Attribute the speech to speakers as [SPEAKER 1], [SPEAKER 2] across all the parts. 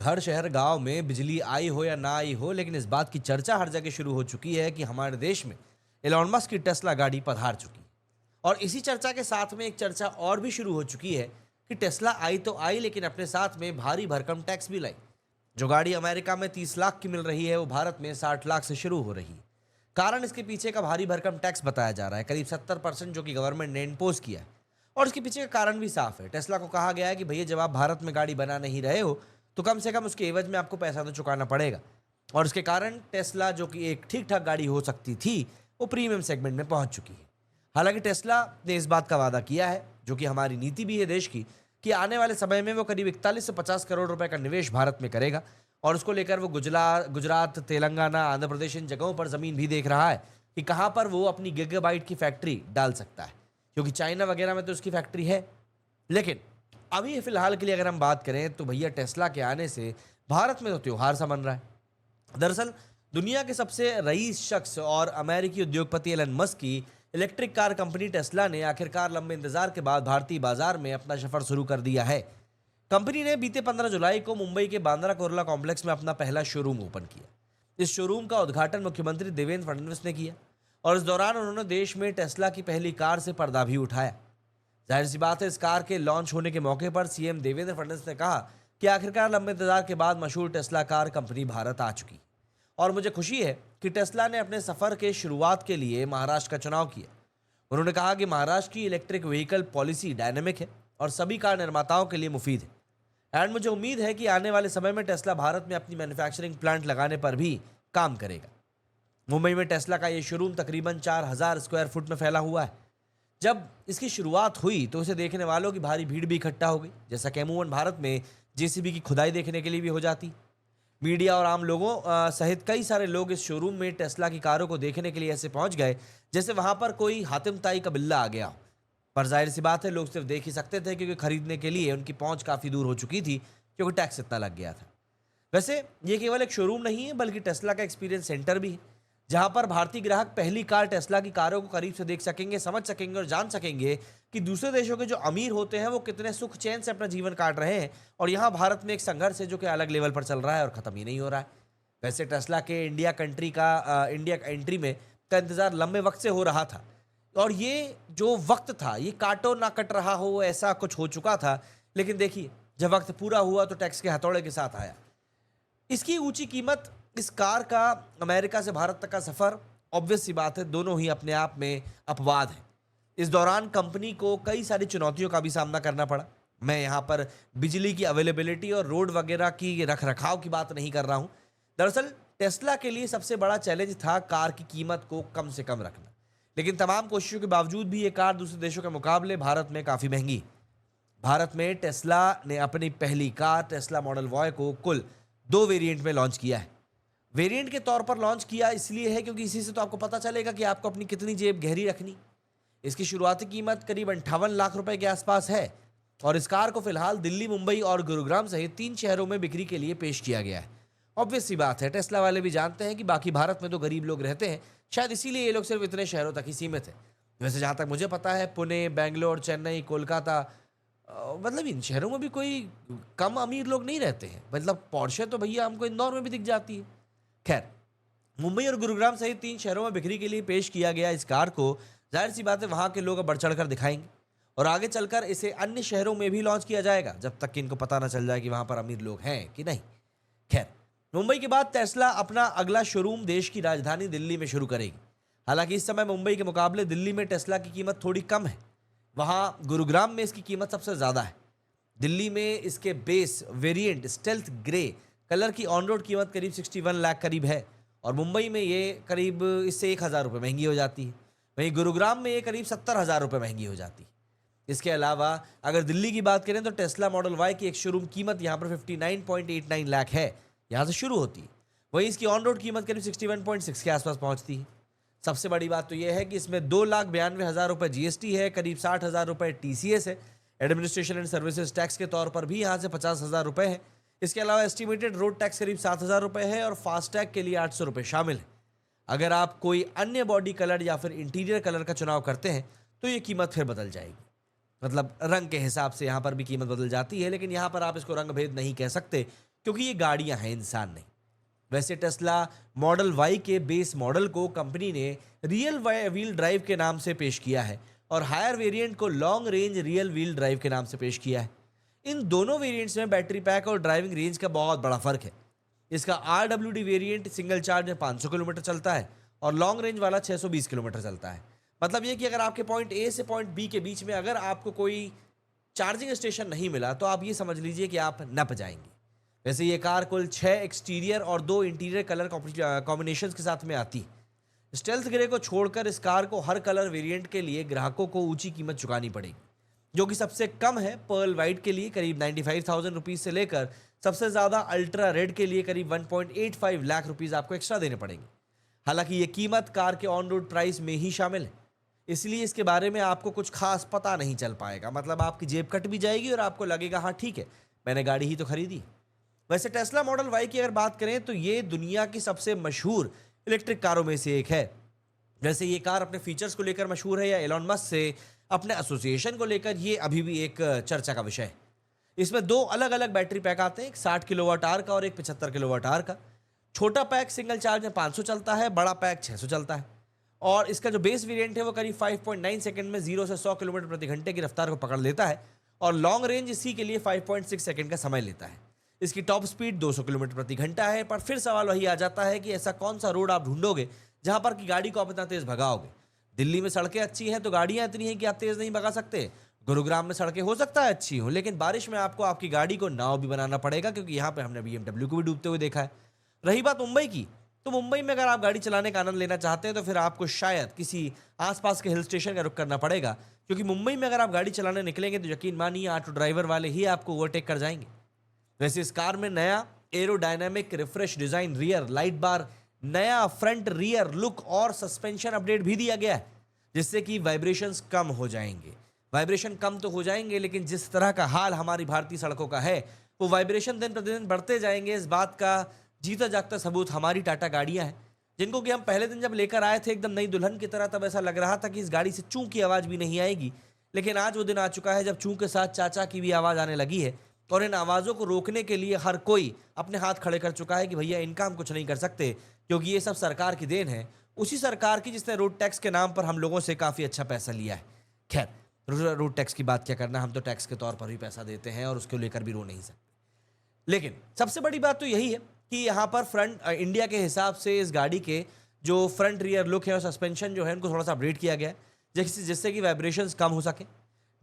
[SPEAKER 1] हर शहर गांव में बिजली आई हो या ना आई हो, लेकिन इस बात की चर्चा हर जगह शुरू हो चुकी है कि हमारे देश में एलॉन मस्क की टेस्ला गाड़ी पधार चुकी है। और इसी चर्चा के साथ में एक चर्चा और भी शुरू हो चुकी है कि टेस्ला आई तो आई, लेकिन अपने साथ में भारी भरकम टैक्स भी लाई। जो गाड़ी अमेरिका में 30 लाख की मिल रही है, वो भारत में 60 लाख से शुरू हो रही है। कारण इसके पीछे का भारी भरकम टैक्स बताया जा रहा है, करीब 70%, जो कि गवर्नमेंट ने इम्पोज किया है। और इसके पीछे का कारण भी साफ है। टेस्ला को कहा गया है कि भैया, जब आप भारत में गाड़ी बना नहीं रहे हो तो कम से कम उसके एवज में आपको पैसा तो चुकाना पड़ेगा। और इसके कारण टेस्ला, जो कि एक ठीक ठाक गाड़ी हो सकती थी, वो प्रीमियम सेगमेंट में पहुंच चुकी है। हालांकि टेस्ला ने इस बात का वादा किया है, जो कि हमारी नीति भी है देश की, कि आने वाले समय में वो करीब 41 से 50 करोड़ रुपए का निवेश भारत में करेगा। और उसको लेकर वो गुजरात, तेलंगाना, आंध्र प्रदेश, इन जगहों पर जमीन भी देख रहा है कि कहां पर वो अपनी गीगाबाइट की फैक्ट्री डाल सकता है, क्योंकि चाइना वगैरह में तो उसकी फैक्ट्री है। लेकिन अभी फिलहाल के लिए अगर हम बात करें तो भैया, टेस्ला के आने से भारत में तो त्योहार सा बन रहा है। दरअसल दुनिया के सबसे रईस शख्स और अमेरिकी उद्योगपति एलन मस्क की इलेक्ट्रिक कार कंपनी टेस्ला ने आखिरकार लंबे इंतजार के बाद भारतीय बाजार में अपना सफर शुरू कर दिया है। कंपनी ने बीते 15 जुलाई को मुंबई के बांद्रा कुर्ला कॉम्प्लेक्स में अपना पहला शोरूम ओपन किया। इस शोरूम का उद्घाटन मुख्यमंत्री देवेंद्र फडणवीस ने किया और इस दौरान उन्होंने देश में टेस्ला की पहली कार से पर्दा भी उठाया। जाहिर सी बात है, इस कार के लॉन्च होने के मौके पर सीएम देवेंद्र फडणवीस ने कहा कि आखिरकार लंबे इंतजार के बाद मशहूर टेस्ला कार कंपनी भारत आ चुकी। और मुझे खुशी है कि टेस्ला ने अपने सफर के शुरुआत के लिए महाराष्ट्र का चुनाव किया। उन्होंने कहा कि महाराष्ट्र की इलेक्ट्रिक व्हीकल पॉलिसी डायनेमिक है और सभी कार निर्माताओं के लिए मुफीद है। एंड मुझे उम्मीद है कि आने वाले समय में टेस्ला भारत में अपनी मैन्युफैक्चरिंग प्लांट लगाने पर भी काम करेगा। मुंबई में टेस्ला का ये शोरूम तकरीबन 4000 स्क्वायर फुट में फैला हुआ है। जब इसकी शुरुआत हुई तो इसे देखने वालों की भारी भीड़ भी इकट्ठा हो गई, जैसा कि अमूमन भारत में जेसीबी की खुदाई देखने के लिए भी हो जाती। मीडिया और आम लोगों सहित कई सारे लोग इस शोरूम में टेस्ला की कारों को देखने के लिए ऐसे पहुंच गए जैसे वहां पर कोई हातिम ताई का बिल्ला आ गया हो। पर जाहिर सी बात है, लोग सिर्फ देख ही सकते थे, क्योंकि खरीदने के लिए उनकी पहुंच काफ़ी दूर हो चुकी थी, क्योंकि टैक्स इतना लग गया था। वैसे ये केवल एक शोरूम नहीं है, बल्कि टेस्ला का एक्सपीरियंस सेंटर भी है, जहां पर भारतीय ग्राहक पहली कार टेस्ला की कारों को करीब से देख सकेंगे, समझ सकेंगे और जान सकेंगे कि दूसरे देशों के जो अमीर होते हैं वो कितने सुख चैन से अपना जीवन काट रहे हैं, और यहाँ भारत में एक संघर्ष है जो कि अलग लेवल पर चल रहा है और खत्म ही नहीं हो रहा है। वैसे टेस्ला के इंडिया एंट्री में का इंतजार लंबे वक्त से हो रहा था, और ये जो वक्त था, ये काटो ना कट रहा हो ऐसा कुछ हो चुका था। लेकिन देखिए, जब वक्त पूरा हुआ तो टैक्स के हथौड़े के साथ आया। इसकी ऊंची कीमत, इस कार का अमेरिका से भारत तक का सफर, ऑब्वियस सी बात है, दोनों ही अपने आप में अपवाद है। इस दौरान कंपनी को कई सारी चुनौतियों का भी सामना करना पड़ा। मैं यहाँ पर बिजली की अवेलेबिलिटी और रोड वगैरह की रख रखाव की बात नहीं कर रहा हूँ। दरअसल टेस्ला के लिए सबसे बड़ा चैलेंज था कार की कीमत को कम से कम रखना। लेकिन तमाम कोशिशों के बावजूद भी ये कार दूसरे देशों के मुकाबले भारत में काफ़ी महंगी है। भारत में टेस्ला ने अपनी पहली कार टेस्ला मॉडल वॉय को कुल 2 वेरिएंट में लॉन्च किया है। वेरिएंट के तौर पर लॉन्च किया इसलिए है क्योंकि इसी से तो आपको पता चलेगा कि आपको अपनी कितनी जेब गहरी रखनी। इसकी शुरुआती कीमत करीब 58 लाख रुपए के आसपास है, और इस कार को फिलहाल दिल्ली, मुंबई और गुरुग्राम सहित 3 शहरों में बिक्री के लिए पेश किया गया है। ऑब्वियस सी बात है, टेस्ला वाले भी जानते हैं कि बाकी भारत में तो गरीब लोग रहते हैं, शायद इसीलिए ये लोग सिर्फ इतने शहरों तक ही सीमित है। वैसे जहाँ तक मुझे पता है, पुणे, बेंगलोर, चेन्नई, कोलकाता, मतलब इन शहरों में भी कोई कम अमीर लोग नहीं रहते हैं। मतलब पोर्शे तो भैया हमको इंदौर में भी दिख जाती है। खैर, मुंबई और गुरुग्राम सहित 3 शहरों में बिक्री के लिए पेश किया गया इस कार को, जाहिर सी बात है, वहाँ के लोग बढ़ चढ़ कर दिखाएंगे, और आगे चलकर इसे अन्य शहरों में भी लॉन्च किया जाएगा, जब तक कि इनको पता ना चल जाए कि वहाँ पर अमीर लोग हैं कि नहीं। खैर, मुंबई के बाद टेस्ला अपना अगला शोरूम देश की राजधानी दिल्ली में शुरू करेगी। हालांकि इस समय मुंबई के मुकाबले दिल्ली में टेस्ला की कीमत थोड़ी कम है। वहाँ गुरुग्राम में इसकी कीमत सबसे ज़्यादा है। दिल्ली में इसके base variant stealth grey colour की ऑन रोड कीमत करीब 61 लाख करीब है, और मुंबई में ये करीब इससे 1000 रुपये महंगी हो जाती है। वहीं गुरुग्राम में ये करीब 70,000 रुपये महंगी हो जाती है। इसके अलावा अगर दिल्ली की बात करें तो टेस्ला मॉडल वाई की एक शोरूम कीमत यहाँ पर 59.89 लाख है, यहाँ से शुरू होती है। वहीं इसकी ऑन रोड कीमत करीब 61.6 के आसपास पहुँचती है। सबसे बड़ी बात तो यह है कि इसमें 2,92,000 रुपये जीएसटी है, करीब 60,000 रुपये टीसीएस है, एडमिनिस्ट्रेशन एंड सर्विसेज टैक्स के तौर पर भी यहाँ से 50,000 रुपये है। इसके अलावा एस्टिमेटेड रोड टैक्स करीब 7,000 रुपये है, और फास्टैग के लिए 800 रुपये शामिल है। अगर आप कोई अन्य बॉडी कलर या फिर इंटीरियर कलर का चुनाव करते हैं तो ये कीमत फिर बदल जाएगी। मतलब रंग के हिसाब से यहाँ पर भी कीमत बदल जाती है, लेकिन यहाँ पर आप इसको रंग भेद नहीं कह सकते, क्योंकि ये गाड़ियां हैं, इंसान नहीं। वैसे टेस्ला मॉडल वाई के बेस मॉडल को कंपनी ने रियल व्हील ड्राइव के नाम से पेश किया है और हायर वेरिएंट को long range real wheel drive के नाम से पेश किया है। इन दोनों वेरिएंट्स में बैटरी पैक और ड्राइविंग रेंज का बहुत बड़ा फर्क है। इसका RWD वेरिएंट सिंगल चार्ज में 500 किलोमीटर चलता है और लॉन्ग रेंज वाला 620 किलोमीटर चलता है। मतलब ये कि अगर आपके पॉइंट ए से पॉइंट बी के बीच में अगर आपको कोई चार्जिंग स्टेशन नहीं मिला तो आप ये समझ लीजिए कि आप नप जाएंगे। वैसे ये कार कुल 6 एक्सटीरियर और 2 इंटीरियर कलर कॉम्बिनेशंस के साथ में आती है। स्टेल्थ ग्रे को छोड़कर इस कार को हर कलर वेरिएंट के लिए ग्राहकों को ऊंची कीमत चुकानी पड़ेगी, जो कि सबसे कम है पर्ल वाइट के लिए करीब 95,000 रुपीज़ से लेकर सबसे ज़्यादा अल्ट्रा रेड के लिए करीब 1.85 लाख रुपीज़ आपको एक्स्ट्रा देने पड़ेंगे। हालांकि ये कीमत कार के ऑन रोड प्राइस में ही शामिल है, इसलिए इसके बारे में आपको कुछ खास पता नहीं चल पाएगा। मतलब आपकी जेब कट भी जाएगी और आपको लगेगा हाँ ठीक है, मैंने गाड़ी ही तो खरीदी। वैसे टेस्ला मॉडल वाई की अगर बात करें तो ये दुनिया की सबसे मशहूर इलेक्ट्रिक कारों में से एक है। वैसे ये कार अपने फीचर्स को लेकर मशहूर है या एलॉन मस्क से अपने एसोसिएशन को लेकर, ये अभी भी एक चर्चा का विषय है। इसमें 2 अलग अलग बैटरी पैक आते हैं, एक 60 किलोवाट आवर का और एक 75 किलोवाट आवर का। छोटा पैक सिंगल चार्ज में 500 चलता है, बड़ा पैक 600 चलता है। और इसका जो बेस वेरिएंट है वो करीब 5.9 सेकंड में 0 से 100 किलोमीटर प्रति घंटे की रफ्तार को पकड़ लेता है और लॉन्ग रेंज इसी के लिए 5.6 सेकंड का समय लेता है। इसकी टॉप स्पीड 200 किलोमीटर प्रति घंटा है। पर फिर सवाल वही आ जाता है कि ऐसा कौन सा रोड आप ढूंढोगे जहां पर कि गाड़ी को आप इतना तेज भगाओगे। दिल्ली में सड़कें अच्छी हैं तो गाड़ियां इतनी हैं कि आप तेज नहीं भगा सकते। गुरुग्राम में सड़कें हो सकता है अच्छी हो, लेकिन बारिश में आपको आपकी गाड़ी को नाव भी बनाना पड़ेगा, क्योंकि यहाँ पे हमने BMW को भी डूबते हुए देखा है। रही बात मुंबई की, तो मुंबई में अगर आप गाड़ी चलाने का आनंद लेना चाहते हैं तो फिर आपको शायद किसी आसपास के हिल स्टेशन का रुख करना पड़ेगा, क्योंकि मुंबई में अगर आप गाड़ी चलाने निकलेंगे तो यकीन मानिए ऑटो ड्राइवर वाले ही आपको ओवरटेक कर जाएंगे। वैसे इस कार में नया aerodynamic refresh design, rear light bar, नया फ्रंट रियर लुक और सस्पेंशन अपडेट भी दिया गया है, जिससे कि वाइब्रेशंस कम हो जाएंगे। वाइब्रेशन कम तो हो जाएंगे, लेकिन जिस तरह का हाल हमारी भारतीय सड़कों का है वो वाइब्रेशन दिन प्रतिदिन बढ़ते जाएंगे। इस बात का जीता जागता सबूत हमारी टाटा गाड़ियां हैं, जिनको कि हम पहले दिन जब लेकर आए थे एकदम नई दुल्हन की तरह, तब ऐसा लग रहा था कि इस गाड़ी से चूं की आवाज़ भी नहीं आएगी। लेकिन आज वो दिन आ चुका है जब चूं के साथ चाचा की भी आवाज़ आने लगी है और इन आवाज़ों को रोकने के लिए हर कोई अपने हाथ खड़े कर चुका है कि भैया इनका हम कुछ नहीं कर सकते, क्योंकि ये सब सरकार की देन है, उसी सरकार की जिसने रोड टैक्स के नाम पर हम लोगों से काफ़ी अच्छा पैसा लिया है। खैर, रोड टैक्स की बात क्या करना, हम तो टैक्स के तौर पर भी पैसा देते हैं और उसको लेकर भी रो नहीं सकते। लेकिन सबसे बड़ी बात तो यही है कि यहाँ पर फ्रंट इंडिया के हिसाब से इस गाड़ी के जो फ्रंट रियर लुक है और सस्पेंशन जो है उनको थोड़ा सा अपडेट किया गया है, जिससे कि वाइब्रेशंस कम हो सके।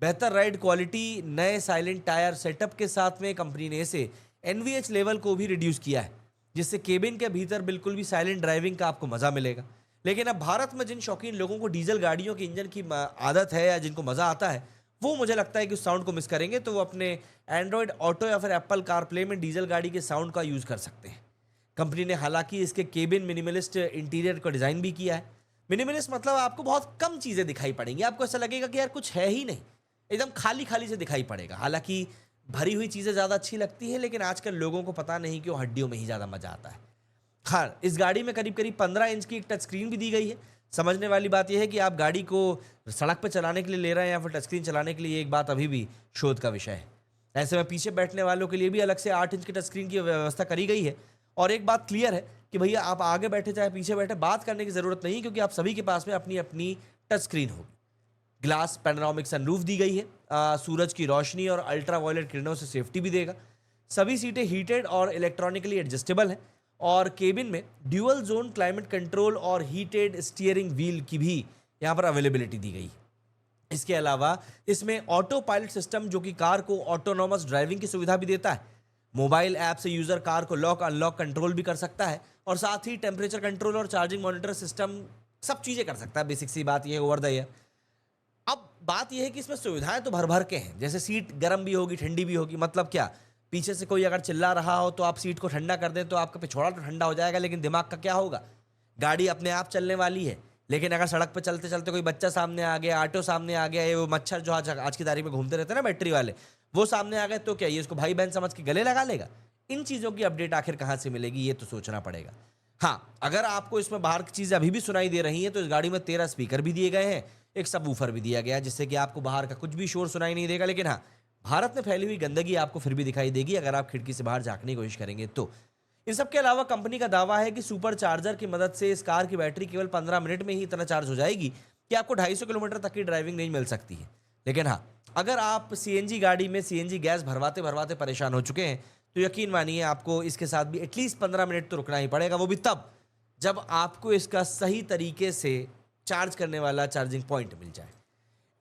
[SPEAKER 1] बेहतर राइड क्वालिटी, नए साइलेंट टायर सेटअप के साथ में कंपनी ने इसे NVH लेवल को भी रिड्यूस किया है, जिससे केबिन के भीतर बिल्कुल भी साइलेंट ड्राइविंग का आपको मज़ा मिलेगा। लेकिन अब भारत में जिन शौकीन लोगों को डीजल गाड़ियों के इंजन की आदत है या जिनको मज़ा आता है, वो मुझे लगता है कि उस साउंड को मिस करेंगे, तो वो अपने एंड्रॉयड ऑटो या फिर एप्पल कारप्ले में डीजल गाड़ी के साउंड का यूज़ कर सकते हैं। कंपनी ने हालांकि इसके केबिन मिनिमलिस्ट इंटीरियर का डिज़ाइन भी किया है। मिनिमलिस्ट मतलब आपको बहुत कम चीज़ें दिखाई पड़ेंगी, आपको ऐसा लगेगा कि यार कुछ है ही नहीं, एकदम खाली खाली से दिखाई पड़ेगा। हालांकि भरी हुई चीज़ें ज़्यादा अच्छी लगती है, लेकिन आजकल लोगों को पता नहीं कि वो हड्डियों में ही ज़्यादा मज़ा आता है। हाँ, इस गाड़ी में करीब करीब 15 इंच की एक टच स्क्रीन भी दी गई है। समझने वाली बात यह है कि आप गाड़ी को सड़क पर चलाने के लिए ले रहे हैं या फिर टच स्क्रीन चलाने के लिए, एक बात अभी भी शोध का विषय है। ऐसे में पीछे बैठने वालों के लिए भी अलग से 8 इंच की टच स्क्रीन की व्यवस्था करी गई है। और एक बात क्लियर है कि भैया आप आगे बैठे चाहे पीछे बैठे, बात करने की ज़रूरत नहीं, क्योंकि आप सभी के पास में अपनी अपनी टच स्क्रीन होगी। ग्लास पैनोरामिक सनरूफ दी गई है, सूरज की रोशनी और अल्ट्रा वायलेट किरणों से सेफ्टी भी देगा। सभी सीटें हीटेड और इलेक्ट्रॉनिकली एडजस्टेबल हैं और केबिन में ड्यूअल जोन क्लाइमेट कंट्रोल और हीटेड स्टीयरिंग व्हील की भी यहाँ पर अवेलेबिलिटी दी गई है। इसके अलावा इसमें ऑटो पायलट सिस्टम, जो कि कार को ऑटोनॉमस ड्राइविंग की सुविधा भी देता है। मोबाइल ऐप से यूज़र कार को लॉक अनलॉक कंट्रोल भी कर सकता है और साथ ही टेम्परेचर कंट्रोल और चार्जिंग मॉनिटर सिस्टम सब चीज़ें कर सकता है। बेसिक सी बात यह है ओवर द ईयर। अब बात यह है कि इसमें सुविधाएं तो भर भर के हैं, जैसे सीट गर्म भी होगी ठंडी भी होगी। मतलब क्या, पीछे से कोई अगर चिल्ला रहा हो तो आप सीट को ठंडा कर दें तो आपका पिछवाड़ा तो ठंडा हो जाएगा, लेकिन दिमाग का क्या होगा? गाड़ी अपने आप चलने वाली है, लेकिन अगर सड़क पर चलते चलते कोई बच्चा सामने आ गया, ऑटो सामने आ गया, ये वो मच्छर जो आज की तारीख में घूमते रहते हैं ना बैटरी वाले, वो सामने आ गए, तो क्या ये उसको भाई बहन समझ के गले लगा लेगा? इन चीज़ों की अपडेट आखिर कहाँ से मिलेगी, ये तो सोचना पड़ेगा। हाँ, अगर आपको इसमें बाहर की चीज़ें अभी भी सुनाई दे रही हैं तो इस गाड़ी में 13 स्पीकर भी दिए गए हैं, एक सबवूफर भी दिया गया है, जिससे कि आपको बाहर का कुछ भी शोर सुनाई नहीं देगा। लेकिन हाँ, भारत में फैली हुई गंदगी आपको फिर भी दिखाई देगी अगर आप खिड़की से बाहर झांकने की कोशिश करेंगे तो। इन सब के अलावा कंपनी का दावा है कि सुपर चार्जर की मदद से इस कार की बैटरी केवल 15 मिनट में ही इतना चार्ज हो जाएगी कि आपको 250 किलोमीटर तक की ड्राइविंग रेंज मिल सकती है। लेकिन हाँ, अगर आप सीएनजी गाड़ी में सीएनजी गैस भरवाते भरवाते परेशान हो चुके हैं तो यकीन मानिए आपको इसके साथ भी एटलीस्ट 15 मिनट तो रुकना ही पड़ेगा, वो भी तब जब आपको इसका सही तरीके से चार्ज करने वाला चार्जिंग पॉइंट मिल जाए।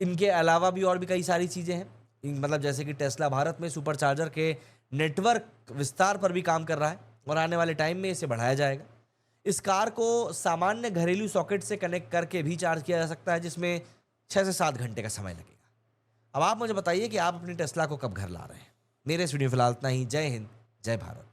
[SPEAKER 1] इनके अलावा भी और भी कई सारी चीज़ें हैं, मतलब जैसे कि टेस्ला भारत में सुपर चार्जर के नेटवर्क विस्तार पर भी काम कर रहा है और आने वाले टाइम में इसे बढ़ाया जाएगा। इस कार को सामान्य घरेलू सॉकेट से कनेक्ट करके भी चार्ज किया जा सकता है, जिसमें 6 से 7 घंटे का समय लगेगा। अब आप मुझे बताइए कि आप अपनी टेस्ला को कब घर ला रहे हैं। मेरे इस वीडियो में फिलहाल इतना ही। जय हिंद, जय भारत।